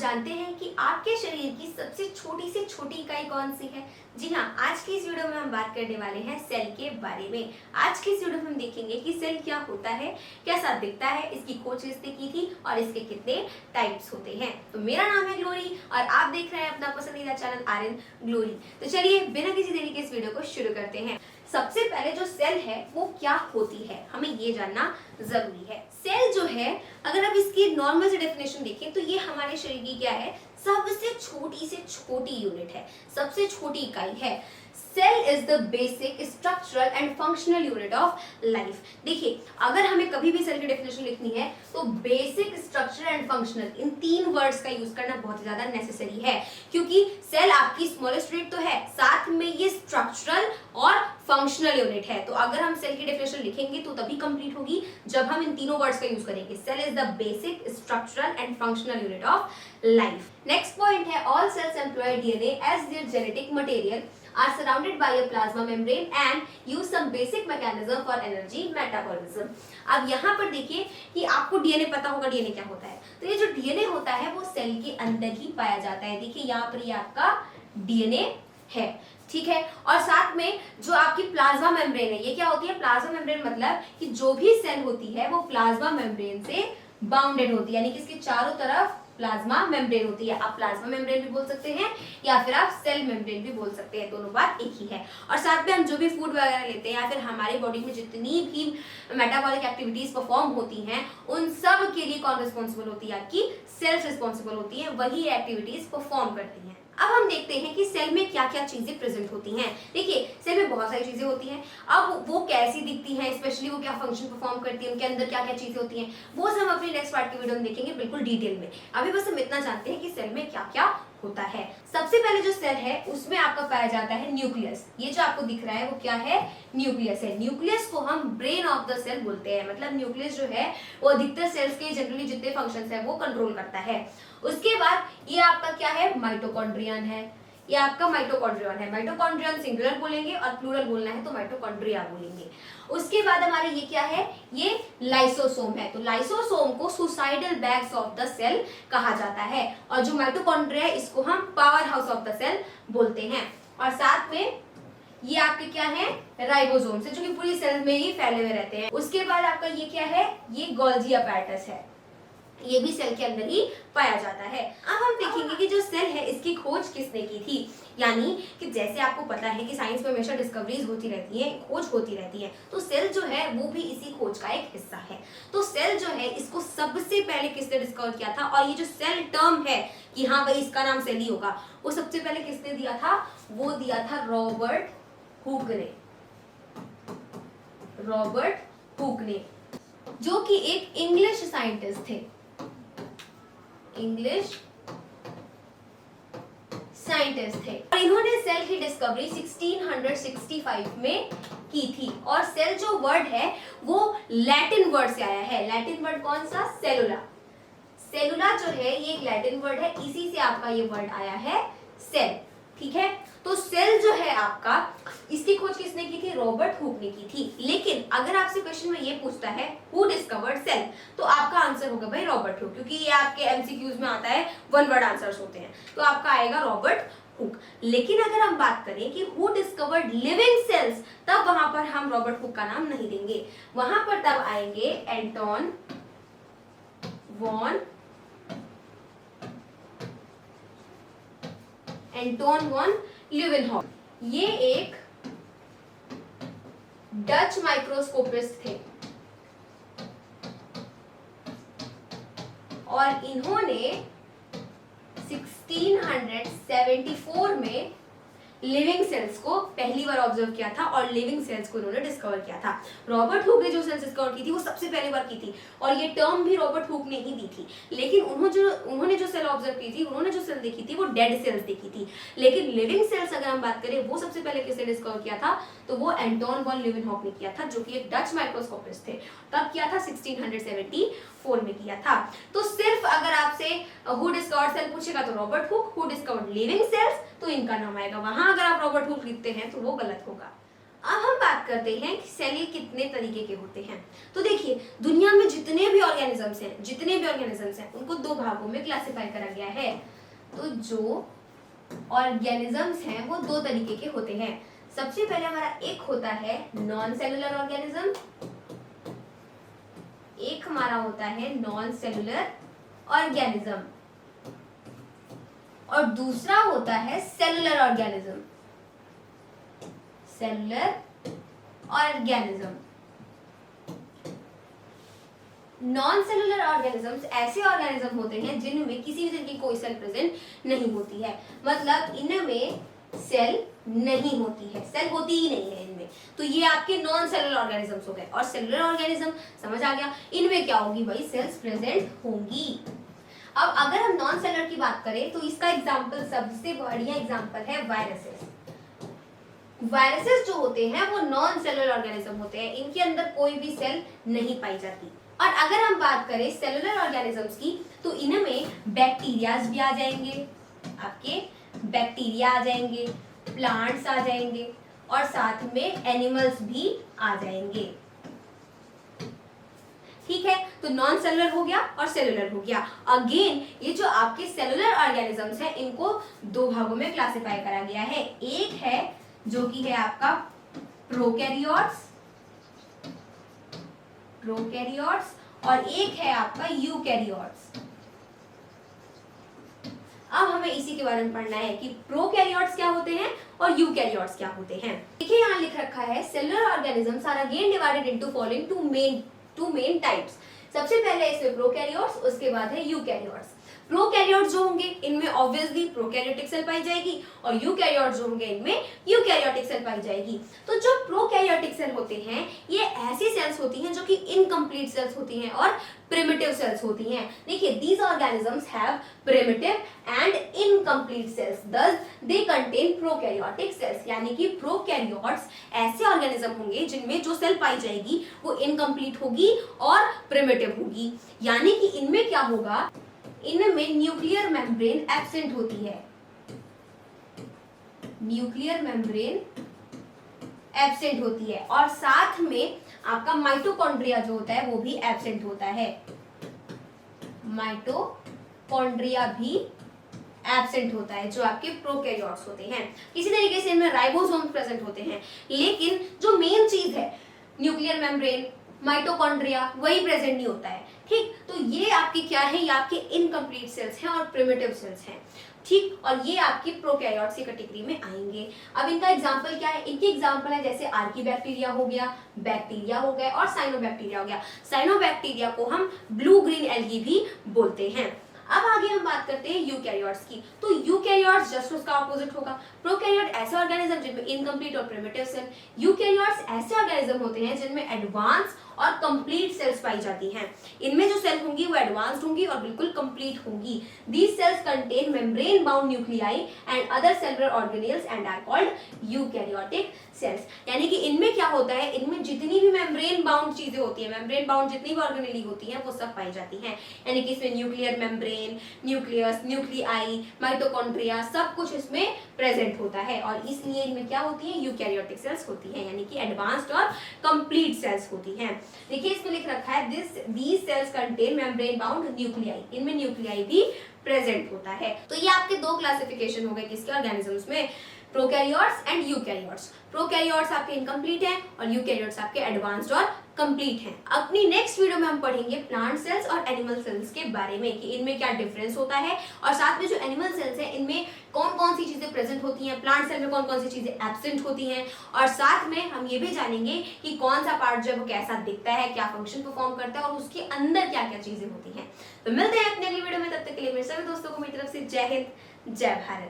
जानते हैं कि आपके शरीर की सबसे छोटी से छोटी इकाई कौन सी है? जी हाँ, आज की इस वीडियो में हम बात करने वाले हैं सेल के बारे में। आज की इस वीडियो में हम देखेंगे कि सेल क्या होता है, कैसा दिखता है, इसकी खोज किसने की थी और इसके कितने टाइप्स होते हैं। तो मेरा नाम है ग्लोरी और आप देख रहे हैं अपना पसंदीदा चैनल आर्यन ग्लोरी। तो चलिए बिना किसी देरी के इस वीडियो को शुरू करते हैं। सबसे पहले जो सेल है वो क्या होती है, हमें ये जानना जरूरी है। सेल जो है, अगर आप इसकी नॉर्मल से डेफिनेशन देखें तो ये हमारे शरीर की क्या है, सबसे छोटी से छोटी यूनिट है, सबसे छोटी इकाई है। Cell is the basic structural and functional unit of life. देखिए, अगर हमें कभी भी सेल की डेफिनेशन लिखनी है तो बेसिक, स्ट्रक्चरल एंड फंक्शनल, इन तीन वर्ड्स का यूज करना बहुत ज्यादा नेसेसरी है, क्योंकि सेल आपकी स्मॉलेस्ट यूनिट तो है, साथ में ये स्ट्रक्चरल और फंक्शनल यूनिट है। तो अगर हम सेल की डेफिनेशन लिखेंगे तो तभी कंप्लीट होगी जब हम इन तीनों वर्ड्स का यूज करेंगे। Cell is the basic, structural and functional unit of life. Next point है, all cells employ DNA as their genetic material, are surrounded by a plasma membrane and use some basic mechanism for energy metabolism। अब यहाँ पर देखिए कि आपको DNA पता होगा, DNA क्या होता है। तो ये जो डीएनए होता है वो सेल के अंदर ही पाया जाता है। देखिए यहाँ पर ये आपका डीएनए है, ठीक है। और साथ में जो आपकी प्लाज्मा मेम्ब्रेन है, ये क्या होती है? प्लाज्मा मेम्ब्रेन मतलब कि जो भी सेल होती है वो प्लाज्मा मेम्ब्रेन से बाउंडेड होती है, यानी कि इसके चारों तरफ प्लाज्मा मेम्ब्रेन होती है। आप प्लाज्मा मेम्ब्रेन भी बोल सकते हैं या फिर आप सेल मेम्ब्रेन भी बोल सकते हैं, दोनों बात एक ही है। और साथ में हम जो भी फूड वगैरह लेते हैं या फिर हमारी बॉडी में जितनी भी मेटाबॉलिक एक्टिविटीज परफॉर्म होती हैं, उन सब के लिए कौन रिस्पॉन्सिबल होती है? आपकी सेल्स रिस्पॉन्सिबल होती है, वही एक्टिविटीज परफॉर्म करती हैं। अब हम देखते हैं कि सेल में क्या क्या चीजें प्रेजेंट होती हैं। देखिए, सेल में बहुत सारी चीजें होती हैं। अब वो कैसी दिखती हैं, स्पेशली वो क्या फंक्शन परफॉर्म करती है, उनके अंदर क्या क्या चीजें होती हैं, वो सब हम अपनी नेक्स्ट पार्ट की वीडियो में देखेंगे बिल्कुल डिटेल में। अभी बस हम इतना जानते हैं कि सेल में क्या क्या होता है। सबसे पहले जो सेल है उसमें आपका पाया जाता है न्यूक्लियस। ये जो आपको दिख रहा है वो क्या है? न्यूक्लियस है। न्यूक्लियस को हम ब्रेन ऑफ द सेल बोलते हैं, मतलब न्यूक्लियस जो है वो अधिकतर सेल्स के जनरली जितने फंक्शंस है वो कंट्रोल करता है। उसके बाद ये आपका क्या है? माइटोकॉन्ड्रियन है। ये आपका माइटोकॉन्ड्रियन है। माइटोकॉन्ड्रियन सिंगुलर बोलेंगे और प्लूरल बोलना है तो माइटोकॉन्ड्रिया बोलेंगे। उसके बाद हमारे ये क्या है? ये लाइसोसोम है। तो लाइसोसोम को suicidal bags of the cell कहा जाता है, और जो माइटोकॉन्ड्रिया है इसको हम powerhouse of the cell बोलते हैं। और साथ में ये आपके क्या है? राइबोसोम से, जो कि पूरी सेल में ही फैले हुए रहते हैं। उसके बाद आपका ये क्या है? ये गोल्जी अपैरेटस है, ये भी सेल के अंदर ही पाया जाता है। अब हम देखेंगे कि जो सेल है इसकी खोज किसने की थी, यानी कि जैसे आपको पता है कि साइंस में हमेशा डिस्कवरीज होती रहती है, खोज होती रहती है, तो सेल जो है वो भी इसी खोज का एक हिस्सा है। तो सेल जो है इसको सबसे पहले किसने डिस्कवर किया था, और ये जो सेल टर्म है कि हाँ भाई इसका नाम सेल ही होगा, वो सबसे पहले किसने दिया था? वो दिया था रॉबर्ट हुक ने। रॉबर्ट हुक ने, जो कि एक इंग्लिश साइंटिस्ट थे, इंग्लिश साइंटिस्ट थे। और इन्होंने सेल की डिस्कवरी 1665 में की थी। और सेल जो वर्ड है वो लैटिन वर्ड से आया है। लैटिन वर्ड कौन सा? सेलुला। सेलुला जो है ये एक लैटिन वर्ड है, इसी से आपका ये वर्ड आया है सेल, ठीक है। तो सेल जो है आपका, इसकी खोज किसने की थी? रॉबर्ट हुक ने की थी। लेकिन अगर आपसे क्वेश्चन में ये पूछता है हु डिस्कवर्ड सेल, तो आपका आंसर होगा भाई रॉबर्ट हुक, क्योंकि ये आपके एमसीक्यूज में आता है, वन वर्ड आंसर्स होते हैं, तो आपका आएगा रॉबर्ट हुक। लेकिन अगर हम बात करें कि हु डिस्कवर्ड लिविंग सेल्स, तब वहां पर हम रॉबर्ट हुक का नाम नहीं देंगे, वहां पर तब आएंगे एंटोन वॉन ल्यूवेनहॉफ। ये एक डच माइक्रोस्कोपिस्ट थे और इन्होंने 1674 में लिविंग सेल्स को पहली बार ऑब्जर्व किया था और लिविंग सेल्स को इन्होंने डिस्कवर किया था। रॉबर्ट हुक ने जो सेल्स डिस्कवर की थी वो सबसे पहली बार की थी, और ये टर्म भी रॉबर्ट हुक ने ही दी थी। लेकिन उन्होंने जो सेल ऑब्जर्व की थी, उन्होंने जो सेल देखी थी वो डेड सेल्स देखी थी। लेकिन लिविंग सेल्स अगर हम बात करें वो सबसे पहले किसने डिस्कवर किया था, तो वो एंटोन वॉन ल्यूवेनहॉफ ने किया था, जो कि एक डच माइक्रोस्कोपिस्ट थे। तब किया था 1674 में किया था। तो सिर्फ अगर आपसे हु डिस्कवर्ड सेल पूछेगा तो Robert Hooke, who discovered living cells तो इनका नाम आएगा। वहां अगर आप रॉबर्ट हुक लिखते हैं तो वो गलत होगा। अब हम बात करते हैं कि सेल कितने तरीके के होते हैं। तो देखिए, दुनिया में जितने भी ऑर्गेनिजम्स हैं उनको दो भागों में क्लासिफाई करा गया है। तो जो ऑर्गेनिजम्स हैं वो दो तरीके के होते हैं। सबसे पहले हमारा एक होता है नॉन सेलुलर ऑर्गेनिज्म, एक हमारा होता है नॉन सेलुलर ऑर्गेनिज्म, और दूसरा होता है cellular organism. Cellular organism, non cellular organisms ऐसे ऑर्गेनिज्म होते हैं जिनमें किसी भी तरह की कोई सेल प्रेजेंट नहीं होती है, मतलब इनमें सेल नहीं होती है, सेल होती ही नहीं है इनमें। तो ये आपके नॉन सेलुलर ऑर्गेनिजम्स हो गए। और सेलुलर ऑर्गेनिज्म समझ आ गया, इनमें क्या होगी भाई, सेल्स प्रेजेंट होंगी। अब अगर हम नॉन सेलुलर की बात करें तो इसका एग्जांपल, सबसे बढ़िया एग्जांपल है वायरसेस। वायरसेस जो होते हैं वो नॉन सेलुलर ऑर्गेनिज्म होते हैं, इनके अंदर कोई भी सेल नहीं पाई जाती। और अगर हम बात करें सेलुलर ऑर्गेनिजम्स की तो इनमें बैक्टीरियाज भी आ जाएंगे, आपके बैक्टीरिया आ जाएंगे, प्लांट्स आ जाएंगे, और साथ में एनिमल्स भी आ जाएंगे। ठीक है, तो नॉन सेलुलर हो गया और सेलुलर हो गया। अगेन ये जो आपके सेलुलर ऑर्गेनिजम्स हैं इनको दो भागों में क्लासिफाई करा गया है। एक है जो कि है आपका प्रोकैरियोट्स, और एक है आपका यूकैरियोट्स। अब हमें इसी के बारे में पढ़ना है कि प्रोकैरियोट्स क्या होते हैं और यूकैरियोट्स क्या होते हैं। देखिए यहाँ लिख रखा है cellular organisms are again divided into following two main types. सबसे पहले इसमें प्रोकैरियोट्स, उसके बाद है यूकैरियोट्स। प्रोकैरियोट्स जो होंगे इनमें ऑब्वियसली प्रोकैरियोटिक सेल पाई जाएगी, और यूकैरियोट्स जो होंगे इनमें यूकैरियोटिक सेल पाई जाएगी। तो जो प्रोकैरियोटिक सेल होते हैं ये ऐसी सेल्स होती हैं जो कि इनकम्प्लीट सेल्स होती हैं और प्रिमिटिव सेल्स होती हैं। देखिए, these organisms have primitive and incomplete cells, thus they contain prokaryotic cells। यानी कि प्रोकैरियोट्स ऐसे ऑर्गेनिज्म होंगे जिनमें जो सेल पाई जाएगी वो इनकम्प्लीट होगी और प्रिमिटिव होगी। यानी कि इनमें क्या होगा, इनमें न्यूक्लियर मेम्ब्रेन एब्सेंट होती है, न्यूक्लियर मेम्ब्रेन एब्सेंट होती है, और साथ में आपका माइटोकॉन्ड्रिया जो होता है वो भी एब्सेंट होता है, माइटोकॉन्ड्रिया भी एब्सेंट होता है जो आपके प्रोकैरियोट्स होते हैं। इसी तरीके से इनमें राइबोसोम प्रेजेंट होते हैं, लेकिन जो मेन चीज है न्यूक्लियर मेम्ब्रेन, माइटोकॉन्ड्रिया, वही प्रेजेंट नहीं होता है। ठीक, तो ये आपके क्या है, ये आपके इनकम्प्लीट सेल्स हैं और प्रिमिटिव सेल्स हैं। ठीक, और ये आपकी प्रोकैरियोट्स की कैटेगरी में आएंगे। अब इनका एग्जांपल क्या है, इनके एग्जांपल है जैसे आर्कीबैक्टीरिया हो गया, बैक्टीरिया हो गया और साइनोबैक्टीरिया हो गया। साइनोबैक्टीरिया को हम ब्लू ग्रीन एल्गी भी बोलते हैं। अब आगे हम बात करते हैं यूकैरियोट्स की। तो यूकैरियोट्स जस्ट उसका ऑपोजिट होगा। प्रोकैरियोट ऐसे ऑर्गेनिज्म जिनमें इनकम्प्लीट और प्रिमिटिव सेल, यूकैरियोट्स ऐसे ऑर्गेनिज्म होते हैं जिनमें एडवांस और कंप्लीट सेल्स पाई जाती हैं। इनमें जो सेल होंगी वो एडवांस्ड होंगी और बिल्कुल कंप्लीट होंगी। These cells contain membrane bound nuclei and other cellular organelles and are called eukaryotic cells. यानी कि इनमें क्या होता है, इनमें जितनी भी मेम्ब्रेन बाउंड चीजें होती हैं, मेम्ब्रेन बाउंड जितनी भी ऑर्गेनेली होती हैं वो सब पाई जाती हैं। यानी कि इसमें nuclear membrane, nucleus, nuclei, mitochondria सब कुछ इसमें प्रेजेंट होता है, और इसलिए इनमें क्या होती है, यूकैरियोटिक सेल्स होती हैं, यानी कि एडवांस्ड और कंप्लीट सेल्स होती हैं। देखिए इसमें लिख रखा है these cells contain membrane bound nuclei, इनमें न्यूक्लियाई भी प्रेजेंट होता है। तो ये आपके दो क्लासिफिकेशन हो गए किसके, ऑर्गेनिजम्स में, प्रोकैरियोट्स एंड यूकैरियोट्स। प्रोकैरियोट्स आपके इनकम्प्लीट हैं और यूकैरियोट्स आपके एडवांस्ड और कंप्लीट हैं। अपनी नेक्स्ट वीडियो में हम पढ़ेंगे प्लांट सेल्स और एनिमल सेल्स के बारे में कि इनमें क्या डिफरेंस होता है, और साथ में जो एनिमल सेल्स हैं इनमें कौन कौन सी चीजें प्रेजेंट होती हैं, प्लांट सेल में कौन कौन सी चीजें एब्सेंट होती हैं, और साथ में हम ये भी जानेंगे कि कौन सा पार्ट जो है वो कैसा दिखता है, क्या फंक्शन परफॉर्म करता है और उसके अंदर क्या क्या चीजें होती हैं। तो मिलते हैं अपने अगली वीडियो में, तब तक के लिए मेरे सभी दोस्तों को मेरी तरफ से जय हिंद, जय भारत।